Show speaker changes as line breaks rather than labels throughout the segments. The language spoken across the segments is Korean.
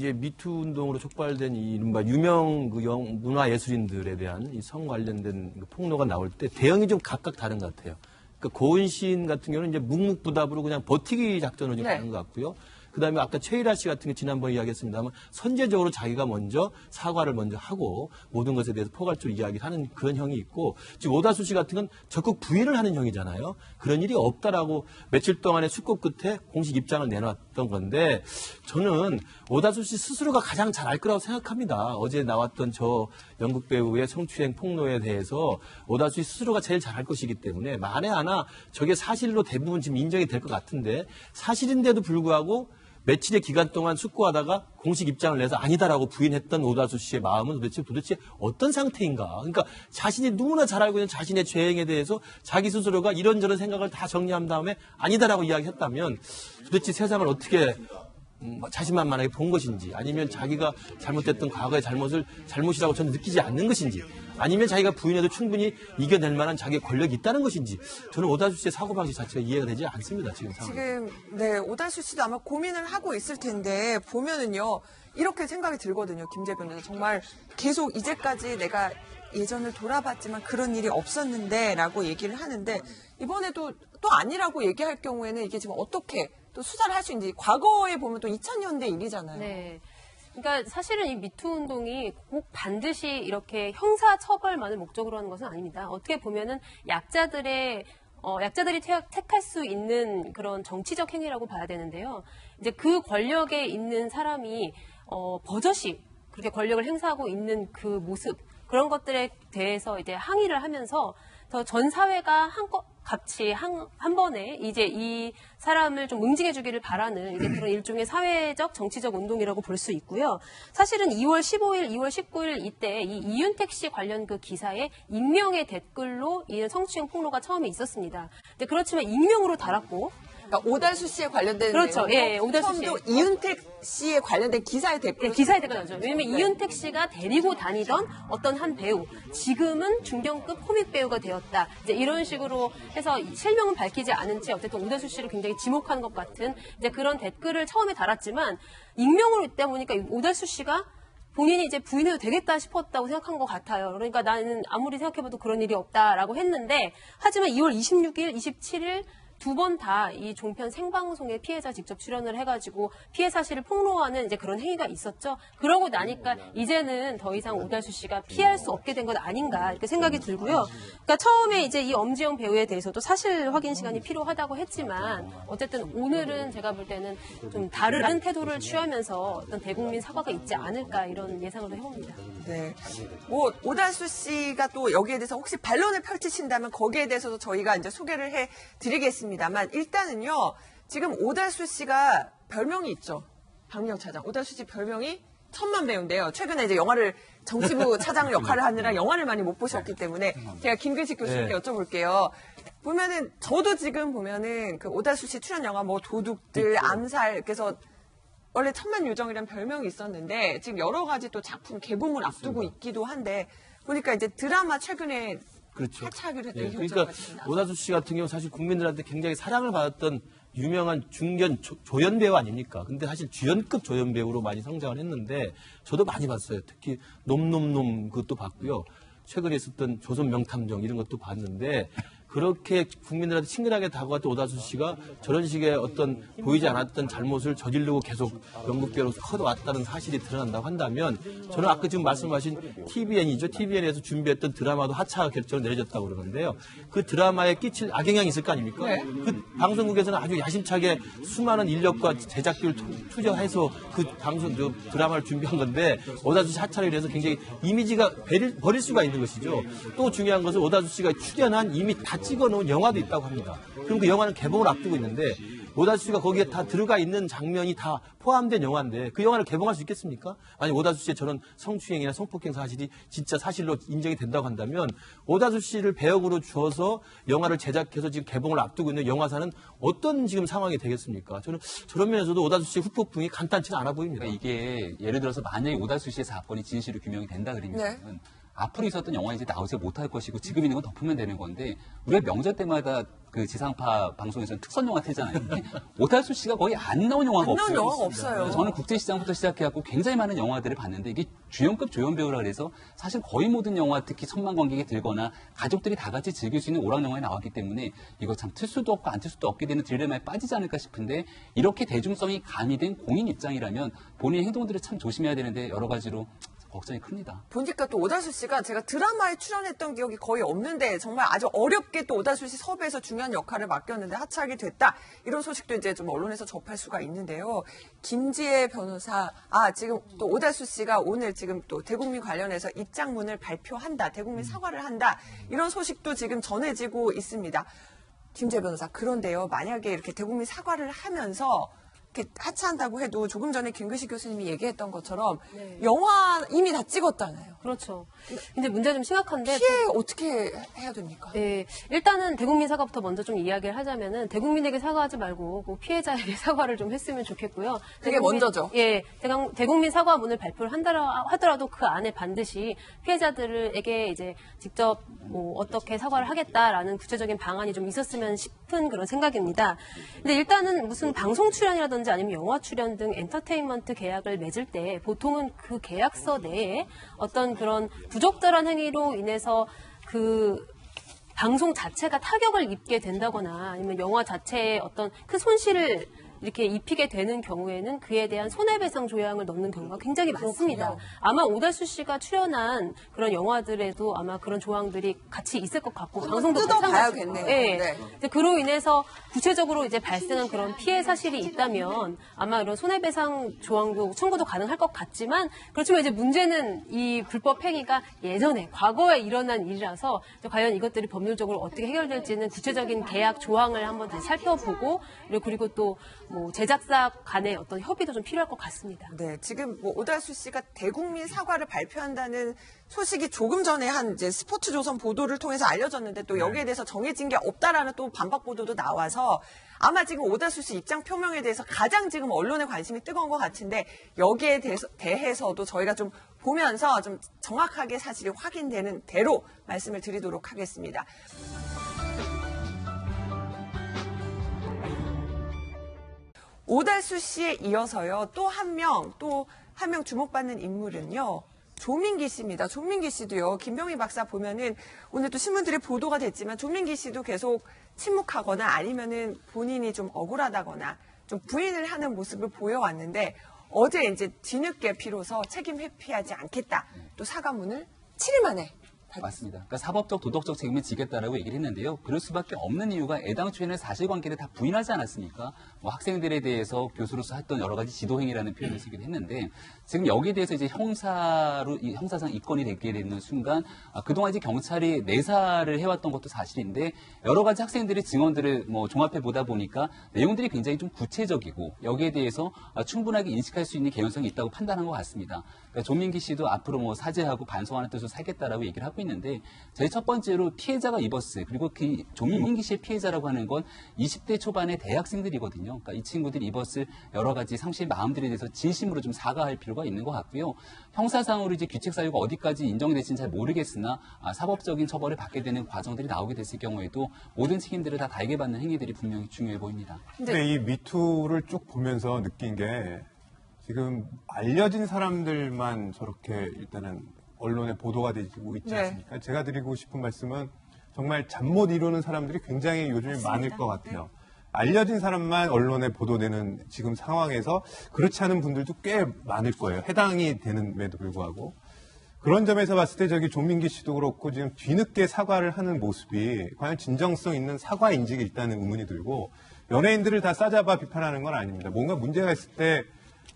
이제 미투 운동으로 촉발된 이 이른바 유명 그 문화예술인들에 대한 이 성 관련된 그 폭로가 나올 때 대응이 좀 각각 다른 것 같아요. 그러니까 고은 시인 같은 경우는 이제 묵묵부답으로 그냥 버티기 작전으로 좀 가는 것 같고요. 그다음에 아까 최일아 씨 같은 게 지난번에 이야기했습니다만 선제적으로 자기가 먼저 사과를 먼저 하고 모든 것에 대해서 포괄적으로 이야기하는 그런 형이 있고 지금 오다수 씨 같은 건 적극 부인을 하는 형이잖아요. 그런 일이 없다라고 며칠 동안의 숙고 끝에 공식 입장을 내놨던 건데 저는 오다수 씨 스스로가 가장 잘 알 거라고 생각합니다. 어제 나왔던 저 연극 배우의 성추행 폭로에 대해서 오다수 씨 스스로가 제일 잘 알 것이기 때문에 만에 하나 저게 사실로 대부분 지금 인정이 될 것 같은데 사실인데도 불구하고 며칠의 기간 동안 숙고하다가 공식 입장을 내서 아니다라고 부인했던 오다수 씨의 마음은 도대체 어떤 상태인가. 그러니까 자신이 누구나 잘 알고 있는 자신의 죄행에 대해서 자기 스스로가 이런저런 생각을 다 정리한 다음에 아니다라고 이야기했다면 도대체 세상을 어떻게 자신만만하게 본 것인지 아니면 자기가 잘못했던 과거의 잘못이라고 저는 느끼지 않는 것인지 아니면 자기가 부인해도 충분히 이겨낼 만한 자기의 권력이 있다는 것인지 저는 오다수 씨의 사고방식 자체가 이해가 되지 않습니다. 지금 상황.
지금 네 오다수 씨도 아마 고민을 하고 있을 텐데 보면은요 이렇게 생각이 들거든요. 김재 변호사 정말 계속 이제까지 내가 예전을 돌아봤지만 그런 일이 없었는데 라고 얘기를 하는데 이번에도 또 아니라고 얘기할 경우에는 이게 지금 어떻게 또 수사를 할 수 있는지 과거에 보면 또 2000년대 일이잖아요.
네. 그러니까 사실은 이 미투 운동이 꼭 반드시 이렇게 형사 처벌만을 목적으로 하는 것은 아닙니다. 어떻게 보면은 약자들이 택할 수 있는 그런 정치적 행위라고 봐야 되는데요. 이제 그 권력에 있는 사람이 버젓이 그렇게 권력을 행사하고 있는 그 모습 그런 것들에 대해서 이제 항의를 하면서 더 전 사회가 같이 한 번에 이제 이 사람을 좀 응징해주기를 바라는 이제 그런 일종의 사회적 정치적 운동이라고 볼 수 있고요. 사실은 2월 15일, 2월 19일 이때 이 이윤택 씨 관련 그 기사에 익명의 댓글로 이 성추행 폭로가 처음에 있었습니다. 근데 그렇지만 익명으로 달았고.
그러니까 오달수 씨에 관련된
그렇죠. 예, 오달수 씨.
처음도 이윤택 씨에 관련된 기사에 댓글.
네, 기사에 댓글이죠. 왜냐면 이윤택 씨가 데리고 다니던 어떤 한 배우, 지금은 중견급 코믹 배우가 되었다. 이제 이런 식으로 해서 실명은 밝히지 않은 채 어쨌든 오달수 씨를 굉장히 지목한 것 같은 이제 그런 댓글을 처음에 달았지만 익명으로 있다 보니까 오달수 씨가 본인이 이제 부인해도 되겠다 싶었다고 생각한 것 같아요. 그러니까 나는 아무리 생각해봐도 그런 일이 없다라고 했는데 하지만 2월 26일, 27일 두 번 다 이 종편 생방송에 피해자 직접 출연을 해가지고 피해 사실을 폭로하는 이제 그런 행위가 있었죠. 그러고 나니까 이제는 더 이상 오달수 씨가 피할 수 없게 된 것 아닌가 이렇게 생각이 들고요. 그러니까 처음에 이제 이 엄지영 배우에 대해서도 사실 확인 시간이 필요하다고 했지만 어쨌든 오늘은 제가 볼 때는 좀 다른 태도를 취하면서 어떤 대국민 사과가 있지 않을까 이런 예상을 해봅니다.
네. 뭐 오달수 씨가 또 여기에 대해서 혹시 반론을 펼치신다면 거기에 대해서도 저희가 이제 소개를 해드리겠습니다. 다만 일단은요 지금 오달수 씨가 별명이 있죠. 박미영 차장. 오달수 씨 별명이 천만 배우인데요. 최근에 이제 영화를 정치부 차장 역할을 하느라 영화를 많이 못 보셨기 때문에 제가 김근식 교수님께 여쭤볼게요. 보면은 저도 지금 보면은 그 오달수 씨 출연 영화 뭐 도둑들, 암살 그래서 원래 천만 요정이라는 별명이 있었는데 지금 여러 가지 또 작품 개봉을 앞두고 있기도 한데 보니까 이제 드라마 최근에
그렇죠.
하차하기로 했던
그러니까 오다수 씨 같은 경우 사실 국민들한테 굉장히 사랑을 받았던 유명한 중견 조연 배우 아닙니까? 근데 사실 주연급 조연 배우로 많이 성장을 했는데 저도 많이 봤어요. 특히 놈놈놈 그것도 봤고요. 최근에 있었던 조선 명탐정 이런 것도 봤는데 그렇게 국민들한테 친근하게 다가왔던 오다수 씨가 저런 식의 어떤 보이지 않았던 잘못을 저지르고 계속 연극배우로 커왔다는 사실이 드러난다고 한다면 저는 아까 지금 말씀하신 TVN이죠. TVN에서 준비했던 드라마도 하차 결정을 내려졌다고 그러는데요. 그 드라마에 끼칠 악영향이 있을 거 아닙니까? 네. 그 방송국에서는 아주 야심차게 수많은 인력과 제작비를 투자해서 그 드라마를 준비한 건데 오다수 씨 하차를 위해서 굉장히 이미지가 버릴 수가 있는 것이죠. 또 중요한 것은 오다수 씨가 출연한 이미 다 찍어놓은 영화도 있다고 합니다. 그럼 그 영화는 개봉을 앞두고 있는데 오다수 씨가 거기에 다 들어가 있는 장면이 다 포함된 영화인데 그 영화를 개봉할 수 있겠습니까? 아니 오다수 씨의 저런 성추행이나 성폭행 사실이 진짜 사실로 인정이 된다고 한다면 오다수 씨를 배역으로 줘서 영화를 제작해서 지금 개봉을 앞두고 있는 영화사는 어떤 지금 상황이 되겠습니까? 저는 저런 면에서도 오다수 씨의 후폭풍이 간단치는 않아 보입니다.
그러니까 이게 예를 들어서 만약에 오다수 씨의 사건이 진실로 규명이 된다 그러면 앞으로 있었던 영화 이제 나오지 못할 것이고 지금 있는 건 덮으면 되는 건데 우리가 명절 때마다 그 지상파 방송에서는 특선 영화 틀잖아요. 오달수 씨가 거의 안 나온 영화가
안 나온
없어요.
영화가 없어요.
저는 국제시장부터 시작해갖고 굉장히 많은 영화들을 봤는데 이게 주연급 조연 배우라 그래서 사실 거의 모든 영화 특히 천만 관객이 들거나 가족들이 다 같이 즐길 수 있는 오락 영화에 나왔기 때문에 이거 참 틀 수도 없고 안 틀 수도 없게 되는 딜레마에 빠지지 않을까 싶은데 이렇게 대중성이 가미된 공인 입장이라면 본인의 행동들을 참 조심해야 되는데 여러 가지로 걱정이 큽니다.
보니까 또 오달수 씨가 제가 드라마에 출연했던 기억이 거의 없는데 정말 아주 어렵게 또 오달수 씨 섭외해서 중요한 역할을 맡겼는데 하차하게 됐다. 이런 소식도 이제 좀 언론에서 접할 수가 있는데요. 김지혜 변호사, 지금 또 오달수 씨가 오늘 지금 또 대국민 관련해서 입장문을 발표한다. 대국민 사과를 한다. 이런 소식도 지금 전해지고 있습니다. 김지혜 변호사, 그런데요. 만약에 이렇게 대국민 사과를 하면서 이렇게 하차한다고 해도 조금 전에 김규식 교수님이 얘기했던 것처럼
네.
영화 이미 다 찍었잖아요.
그렇죠. 근데 문제가 좀 심각한데.
피해 어떻게 해야 됩니까?
네, 일단은 대국민 사과부터 먼저 좀 이야기를 하자면은 대국민에게 사과하지 말고 그 피해자에게 사과를 좀 했으면 좋겠고요.
그게 먼저죠.
예, 대국민 사과문을 발표를 하더라도 그 안에 반드시 피해자들에게 이제 직접 뭐 어떻게 사과를 하겠다라는 구체적인 방안이 좀 있었으면 싶은 그런 생각입니다. 근데 일단은 무슨 방송 출연이라든지 아니면 영화 출연 등 엔터테인먼트 계약을 맺을 때 보통은 그 계약서 내에 어떤 그런 부적절한 행위로 인해서 그 방송 자체가 타격을 입게 된다거나 아니면 영화 자체에 어떤 큰 손실을 이렇게 입히게 되는 경우에는 그에 대한 손해배상 조항을 넣는 경우가 굉장히 많습니다. 아마 오달수 씨가 출연한 그런 영화들에도 아마 그런 조항들이 같이 있을 것 같고 방송도
뜯어봐야겠네요.
네.
네.
이제 그로 인해서 구체적으로 이제 발생한 그런 피해 사실이 있다면 아마 이런 손해배상 조항도 청구도 가능할 것 같지만 그렇지만 이제 문제는 이 불법 행위가 예전에 과거에 일어난 일이라서 과연 이것들이 법률적으로 어떻게 해결될지는 구체적인 계약 조항을 한번 다시 살펴보고 그리고 또 뭐 제작사 간의 어떤 협의도 좀 필요할 것 같습니다.
네, 지금 뭐 오달수 씨가 대국민 사과를 발표한다는 소식이 조금 전에 한 이제 스포츠조선 보도를 통해서 알려졌는데 또 여기에 대해서 정해진 게 없다라는 또 반박 보도도 나와서 아마 지금 오달수 씨 입장 표명에 대해서 가장 지금 언론의 관심이 뜨거운 것 같은데 여기에 대해서도 저희가 좀 보면서 좀 정확하게 사실이 확인되는 대로 말씀을 드리도록 하겠습니다. 오달수 씨에 이어서요, 또 한 명 주목받는 인물은요, 조민기 씨입니다. 조민기 씨도요, 김병희 박사 보면은 오늘 또 신문들이 보도가 됐지만 조민기 씨도 계속 침묵하거나 아니면은 본인이 좀 억울하다거나 좀 부인을 하는 모습을 보여왔는데 어제 이제 뒤늦게 비로소 책임 회피하지 않겠다. 또 사과문을 7일 만에
맞습니다. 그러니까 사법적, 도덕적 책임을 지겠다라고 얘기를 했는데요. 그럴 수밖에 없는 이유가 애당초에는 사실관계를 다 부인하지 않았습니까? 뭐 학생들에 대해서 교수로서 했던 여러 가지 지도행위라는 표현을 쓰기도 했는데 지금 여기에 대해서 이제 형사상 입건이 되게 되는 순간 그동안 이제 경찰이 내사를 해왔던 것도 사실인데 여러 가지 학생들의 증언들을 뭐 종합해 보다 보니까 내용들이 굉장히 좀 구체적이고 여기에 대해서 충분하게 인식할 수 있는 개연성이 있다고 판단한 것 같습니다. 그러니까 조민기 씨도 앞으로 뭐 사죄하고 반성하는 뜻으로 살겠다라고 얘기를 하고 있는데 제일 첫 번째로 피해자가 입었을 그리고 그 조민기 씨의 피해자라고 하는 건 20대 초반의 대학생들이거든요. 그러니까 이 친구들이 입었을 여러 가지 상실 마음들에 대해서 진심으로 좀 사과할 필요가 있는 것 같고요. 형사상으로 이제 규칙 사유가 어디까지 인정이 될지는 잘 모르겠으나 사법적인 처벌을 받게 되는 과정들이 나오게 됐을 경우에도 모든 책임들을 다 달게 받는 행위들이 분명히 중요해 보입니다.
근데 이 미투를 쭉 보면서 느낀 게 지금 알려진 사람들만 저렇게 일단은 언론에 보도가 되고 있지 않습니까? 제가 드리고 싶은 말씀은 정말 잠 못 이루는 사람들이 굉장히 요즘에 많을 것 같아요. 알려진 사람만 언론에 보도되는 지금 상황에서 그렇지 않은 분들도 꽤 많을 거예요. 해당이 되는데도 불구하고. 그런 점에서 봤을 때 저기 조민기 씨도 그렇고 지금 뒤늦게 사과를 하는 모습이 과연 진정성 있는 사과인지 일단은 의문이 들고 연예인들을 다 싸잡아 비판하는 건 아닙니다. 뭔가 문제가 있을 때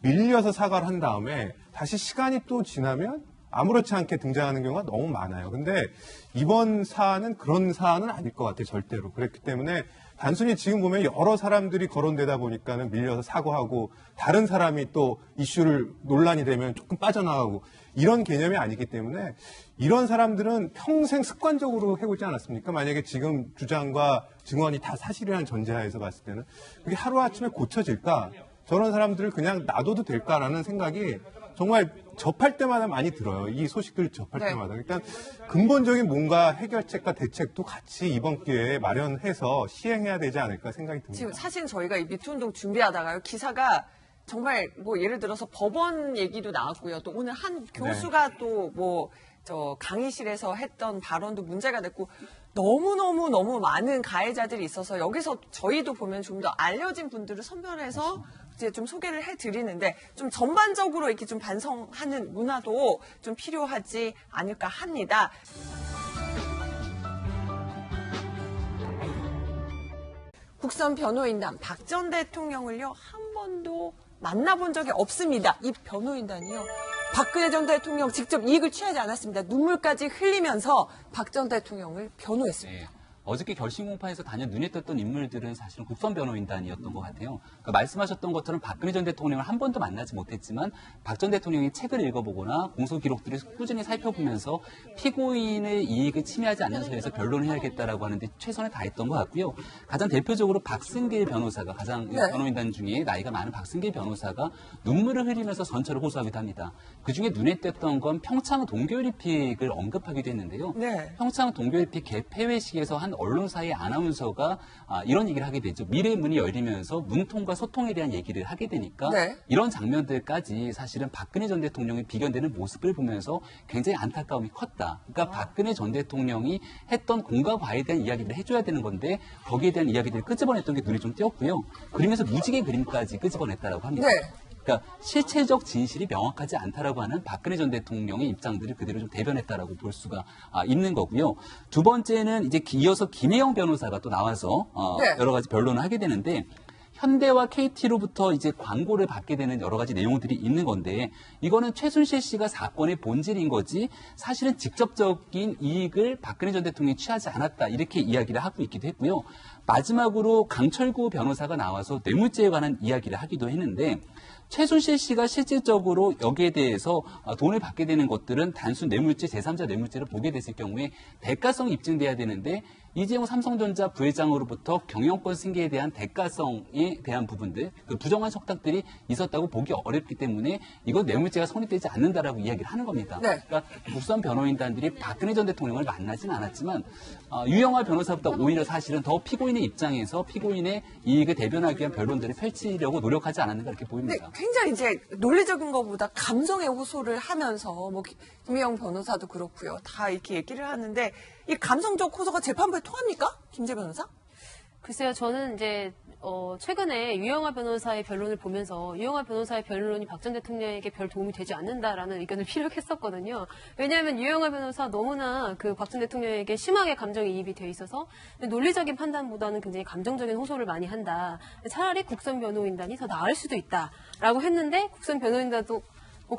밀려서 사과를 한 다음에 다시 시간이 또 지나면 아무렇지 않게 등장하는 경우가 너무 많아요. 근데 이번 사안은 그런 사안은 아닐 것 같아요. 절대로. 그렇기 때문에 단순히 지금 보면 여러 사람들이 거론되다 보니까는 밀려서 사과하고 다른 사람이 또 이슈를 논란이 되면 조금 빠져나가고 이런 개념이 아니기 때문에 이런 사람들은 평생 습관적으로 해오지 않았습니까? 만약에 지금 주장과 증언이 다 사실이라는 전제하에서 봤을 때는 그게 하루아침에 고쳐질까? 저런 사람들을 그냥 놔둬도 될까라는 생각이 정말 접할 때마다 많이 들어요. 이 소식들 접할
네.
때마다. 일단 근본적인 뭔가 해결책과 대책도 같이 이번 기회에 마련해서 시행해야 되지 않을까 생각이 듭니다.
지금 사실 저희가 이 미투 운동 준비하다가요. 기사가 정말 뭐 예를 들어서 법원 얘기도 나왔고요. 또 오늘 한 교수가 또 뭐 저 강의실에서 했던 발언도 문제가 됐고 너무 많은 가해자들이 있어서 여기서 저희도 보면 좀 더 알려진 분들을 선별해서 이제 좀 소개를 해드리는데 좀 전반적으로 이렇게 좀 반성하는 문화도 좀 필요하지 않을까 합니다. 국선 변호인단 박 전 대통령을요 한 번도 만나본 적이 없습니다. 이 변호인단이요. 박근혜 전 대통령 직접 이익을 취하지 않았습니다. 눈물까지 흘리면서 박 전 대통령을 변호했습니다.
네. 어저께 결심 공판에서 단연 눈에 띄었던 인물들은 사실은 국선 변호인단이었던 것 같아요. 그러니까 말씀하셨던 것처럼 박근혜 전 대통령을 한 번도 만나지 못했지만 박 전 대통령이 책을 읽어보거나 공소 기록들을 꾸준히 살펴보면서 피고인의 이익을 침해하지 않는 선에서 변론을 해야겠다라고 하는데 최선을 다했던 것 같고요. 가장 대표적으로 박승길 변호사가 가장
네.
변호인단 중에 나이가 많은 박승길 변호사가 눈물을 흘리면서 전철을 호소하기도 합니다. 그중에 눈에 띄었던 건 평창 동계올림픽을 언급하기도 했는데요.
네.
평창 동계올림픽 개폐회식에서 한 언론사의 아나운서가 이런 얘기를 하게 되죠. 미래의 문이 열리면서 문통과 소통에 대한 얘기를 하게 되니까
네.
이런 장면들까지 사실은 박근혜 전 대통령이 비견되는 모습을 보면서 굉장히 안타까움이 컸다. 그러니까 박근혜 전 대통령이 했던 공과 과에 대한 이야기를 해줘야 되는 건데 거기에 대한 이야기들을 끄집어냈던 게 눈에 좀 띄었고요. 그러면서 무지개 그림까지 끄집어냈다라고 합니다.
네.
그러니까 실체적 진실이 명확하지 않다라고 하는 박근혜 전 대통령의 입장들을 그대로 좀 대변했다라고 볼 수가 있는 거고요. 두 번째는 이제 이어서 김혜영 변호사가 또 나와서
네.
여러 가지 변론을 하게 되는데 현대와 KT로부터 이제 광고를 받게 되는 여러 가지 내용들이 있는 건데 이거는 최순실 씨가 사건의 본질인 거지 사실은 직접적인 이익을 박근혜 전 대통령이 취하지 않았다 이렇게 이야기를 하고 있기도 했고요. 마지막으로 강철구 변호사가 나와서 뇌물죄에 관한 이야기를 하기도 했는데 최순실 씨가 실질적으로 여기에 대해서 돈을 받게 되는 것들은 단순 뇌물죄, 제3자 뇌물죄를 보게 됐을 경우에 대가성이 입증돼야 되는데 이재용 삼성전자 부회장으로부터 경영권 승계에 대한 대가성에 대한 부분들, 그 부정한 석탁들이 있었다고 보기 어렵기 때문에 이건 뇌물죄가 성립되지 않는다라고 이야기를 하는 겁니다.
네.
그러니까 국선 변호인단들이 박근혜 전 대통령을 만나진 않았지만 유영하 변호사보다 오히려 사실은 더 피고인의 입장에서 피고인의 이익을 대변하기 위한 변론들을 펼치려고 노력하지 않았는가 이렇게
네,
보입니다.
굉장히 이제 논리적인 것보다 감정의 호소를 하면서 뭐 김혜영 변호사도 그렇고요. 다 이렇게 얘기를 하는데 이 감성적 호소가 재판부에 통합니까? 김재 변호사?
글쎄요, 저는 이제 최근에 유영하 변호사의 변론을 보면서 유영하 변호사의 변론이 박 전 대통령에게 별 도움이 되지 않는다라는 의견을 피력했었거든요. 왜냐하면 유영하 변호사 너무나 그 박 전 대통령에게 심하게 감정이입이 돼 있어서 논리적인 판단보다는 굉장히 감정적인 호소를 많이 한다. 차라리 국선 변호인단이 더 나을 수도 있다라고 했는데 국선 변호인단도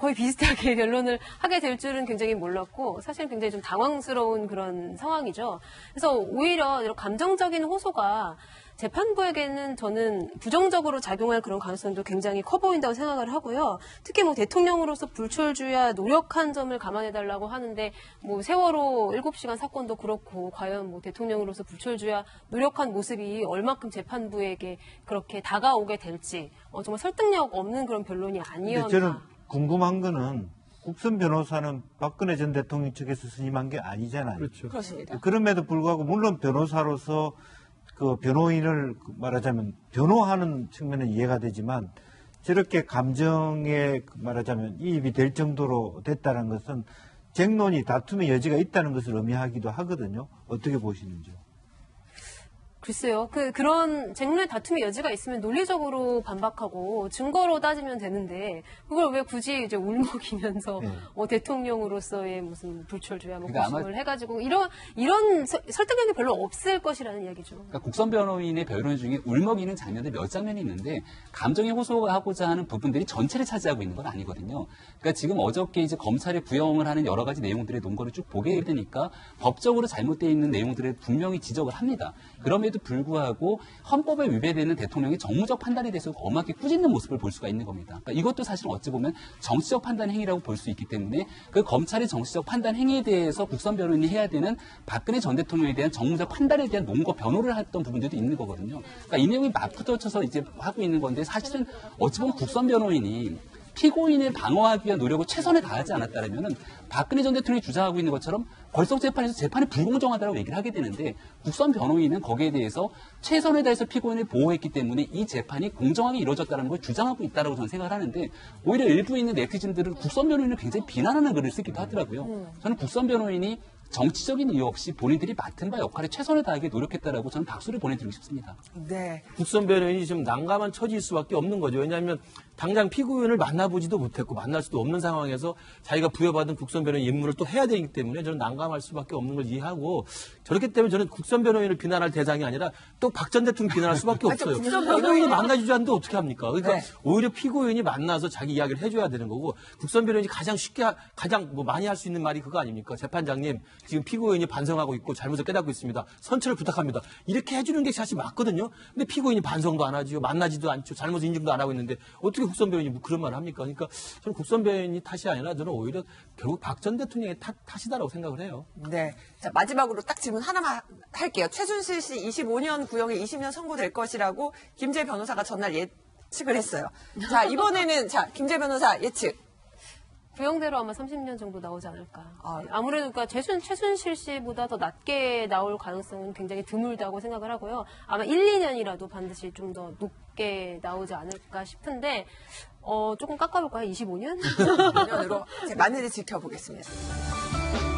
거의 비슷하게 변론을 하게 될 줄은 굉장히 몰랐고 사실 굉장히 좀 당황스러운 그런 상황이죠. 그래서 오히려 이런 감정적인 호소가 재판부에게는 저는 부정적으로 작용할 그런 가능성도 굉장히 커 보인다고 생각을 하고요. 특히 뭐 대통령으로서 불철주야 노력한 점을 감안해달라고 하는데 뭐 세월호 7시간 사건도 그렇고 과연 뭐 대통령으로서 불철주야 노력한 모습이 얼마큼 재판부에게 그렇게 다가오게 될지 정말 설득력 없는 그런 변론이 아니었나.
저는 궁금한 거는 국선 변호사는 박근혜 전 대통령 측에서 선임한 게 아니잖아요.
그렇죠.
그렇습니다.
그럼에도 불구하고 물론 변호사로서 그 변호인을 말하자면 변호하는 측면은 이해가 되지만 저렇게 감정에 말하자면 이입이 될 정도로 됐다는 것은 쟁론이 다툼의 여지가 있다는 것을 의미하기도 하거든요. 어떻게 보시는지요?
글쎄요. 그런 쟁론의 다툼의 여지가 있으면 논리적으로 반박하고 증거로 따지면 되는데 그걸 왜 굳이 이제 울먹이면서
네.
대통령으로서의 무슨 불철주야 뭐
그러니까
고심을 해가지고 이런 설득력이 별로 없을 것이라는 이야기죠.
그러니까 국선 변호인의 변론 중에 울먹이는 장면들 몇 장면이 있는데 감정의 호소하고자 하는 부분들이 전체를 차지하고 있는 건 아니거든요. 그러니까 지금 어저께 이제 검찰이 구형을 하는 여러 가지 내용들의 논거를 쭉 보게 되니까 법적으로 잘못되어 있는 내용들을 분명히 지적을 합니다. 그럼에도 있음에도 불구하고 헌법에 위배되는 대통령의 정무적 판단에 대해서 엄하게 꾸짖는 모습을 볼 수가 있는 겁니다. 그러니까 이것도 사실 어찌 보면 정치적 판단 행위라고 볼 수 있기 때문에 그 검찰의 정치적 판단 행위에 대해서 국선 변호인이 해야 되는 박근혜 전 대통령에 대한 정무적 판단에 대한 논거 변호를 했던 부분들도 있는 거거든요. 그러니까 이 내용이 맞붙어쳐서 이제 하고 있는 건데 사실은 어찌 보면 국선 변호인이 피고인을 방어하기 위한 노력을 최선을 다하지 않았다면은 박근혜 전 대통령이 주장하고 있는 것처럼 벌써 재판에서 재판이 불공정하다고 얘기를 하게 되는데 국선 변호인은 거기에 대해서 최선을 다해서 피고인을 보호했기 때문에 이 재판이 공정하게 이루어졌다는 걸 주장하고 있다라고 저는 생각을 하는데 오히려 일부 있는 네티즌들은 국선 변호인을 굉장히 비난하는 글을 쓰기도 하더라고요. 저는 국선 변호인이 정치적인 이유 없이 본인들이 맡은 바 역할에 최선을 다하게 노력했다라고 저는 박수를 보내드리고 싶습니다.
네.
국선 변호인이 좀 난감한 처지일 수밖에 없는 거죠. 왜냐하면 당장 피고인을 만나보지도 못했고 만날 수도 없는 상황에서 자기가 부여받은 국선 변호인 임무를 또 해야 되기 때문에 저는 난감할 수밖에 없는 걸 이해하고 저렇기 때문에 저는 국선 변호인을 비난할 대상이 아니라 또 박 전 대통령 비난할 수밖에 없어요. 국선 변호인을 만나주지 않는데 어떻게 합니까? 그러니까 오히려 피고인이 만나서 자기 이야기를 해줘야 되는 거고 국선 변호인이 가장 쉽게 가장 뭐 많이 할 수 있는 말이 그거 아닙니까? 재판장님 지금 피고인이 반성하고 있고 잘못을 깨닫고 있습니다. 선처를 부탁합니다. 이렇게 해주는 게 사실 맞거든요. 근데 피고인이 반성도 안 하죠. 만나지도 않죠. 잘못 인증도 안 하고 있는데 어떻게 국선 변호인이 뭐 그런 말을 합니까? 그러니까 저는 국선 변호인이 탓이 아니라 저는 오히려 결국 박 전 대통령의 탓이다라고 생각을 해요.
네. 자, 마지막으로 딱 질문 하나만 할게요. 최순실 씨 25년 구형에 20년 선고될 것이라고 김재 변호사가 전날 예측을 했어요. 자, 이번에는 자, 김재 변호사 예측.
구형대로 아마 30년 정도 나오지 않을까.
아,
아무래도 그러니까 최순실 씨보다 더 낮게 나올 가능성은 굉장히 드물다고 생각을 하고요. 아마 1, 2년이라도 반드시 좀 더 높게 나오지 않을까 싶은데 조금 깎아볼까요? 25년?
2년으로 마늘을 지켜보겠습니다.